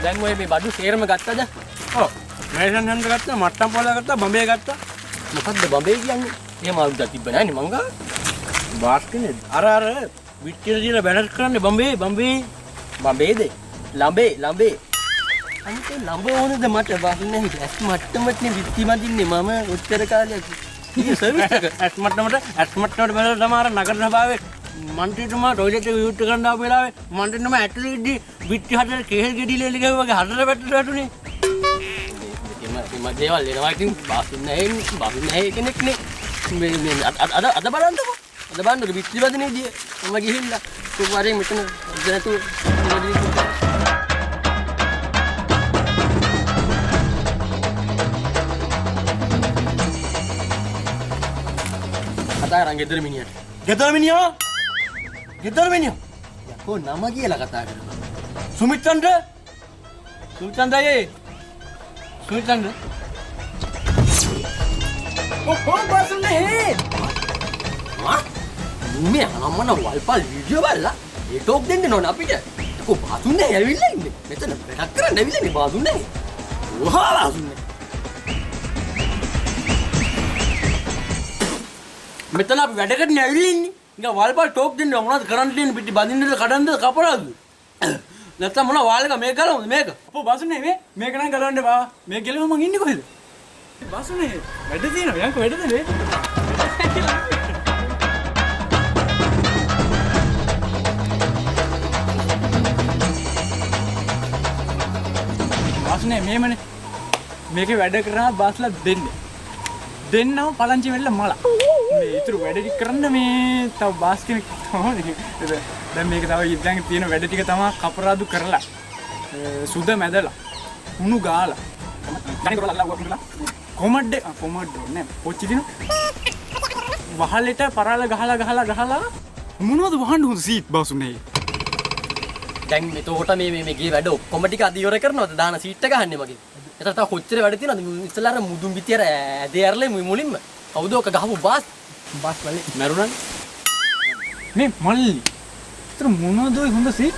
දැන් ඔය මේ බඩු සේරම ගත්තද? ඔව්. මේෂන් හන්ද ගත්තා, මට්ටම් පොළ ගත්තා, බම්බේ ගත්තා. මොකද්ද බම්බේ කියන්නේ? එහෙම අලුත් තිබ්බ නෑනේ මං ගා. බාස් කෙනෙක්. අර විච්චිල දිලා බැනර් කරන්නේ බම්බේ. බම්බේද? ලම්බේ. අනිත් ලම්බ ඕනද මට වහින්න ඇස් මට්ටමට නේ විත්ති මදින්නේ මම උත්තර කාලයක්. ඊයේ සර්විස් එක ඇස් මට්ටමට බැලලා තමයි නගර සභාවේ මන්ත්‍රීතුමා ටොයිලට් එක විවෘත කරන්න ආපු වෙලාවේ මන්ත්‍රීතුමා ඇටලි ඉද්දි විත්ති හතර කේල් ගෙඩිල එලිගව වගේ හතර පැත්තට වැටුනේ. එම දේවල් එනවා ඉතින් බාසුන් නැහැ කෙනෙක් නේ. මේ අද බලන්නකෝ. අද බලන්න විත්ති වදිනේදී මම ගිහිල්ලා කුමාරේ මෙතන දැනතු කතා කරන් ගෙදර මිනිහට. ගෙදර මිනිහා. යකෝ නම කියලා කතා කරනවා. සුමිත්චන්ද්‍ර අයියේ. සුමිත්චන්ද්‍ර. කොහොම බසුනේ? මේ අම්මන වල්පල් වීඩියෝ බලලා ඒ ටෝක් දෙන්න ඕන අපිට. කො බසුනේ ඇවිල්ලා ඉන්නේ. මෙතන වැඩක් කරන්න ඇවිල්ලා නේ බසුනේ. වහලා බසුනේ. මෙතන අපි වැඩ කරන්න ඇවිල්ලා ඉන්නේ. නිකන් වල්පල් ටෝක් දෙන්න මොනවද කරන්න තියෙන්නේ පිටි බඳින්නද කඩන්නද කපලාද? නැත්තම් මොනවා වාල් එක මේක ගලවමුද මේක? අපෝ බසුනේ මේක නම් ගලවන්න බා. මේක ගෙලව මං ඉන්නේ කොහෙද? බසුනේ වැඩ තියෙනවා යන්කෝ වැඩද මේ? බසුනේ මේමනේ. මේකේ වැඩ කරනවා බාස්ලා දෙන්නම පලංචි වෙන්න මල. මේ ඉතුරු වැඩ ටික කරන්න මේ තව බාස් කෙනෙක් තමයි. දැන් මේක තව ඉඳන් තියෙන වැඩ ටික තමයි කපරාදු කරලා සුද මැදලා උණු ගාලා කොමඩ් නෑ පොච්චි දිනු වහලෙට පරාල ගහලා මොනවද වහන්න හොඳ සීට් බාසුනේ. දැන් මෙතකොට මේ ගේ වැඩ ඔක්කොම ටික අද ඉවර කරනවද දාන සීට් එක ගහන්නේ මගේ. එතන තව කොච්චර වැඩ තියෙනවද ඉස්සලා අර මුදුන් පිටිය ඇදේ අරලේ මුලින්ම කවුද ඔක ගහපු බාස් වලේ මරුණා මේ මල්ලි. ඒතර මොනවද ඔය හොඳ සීට්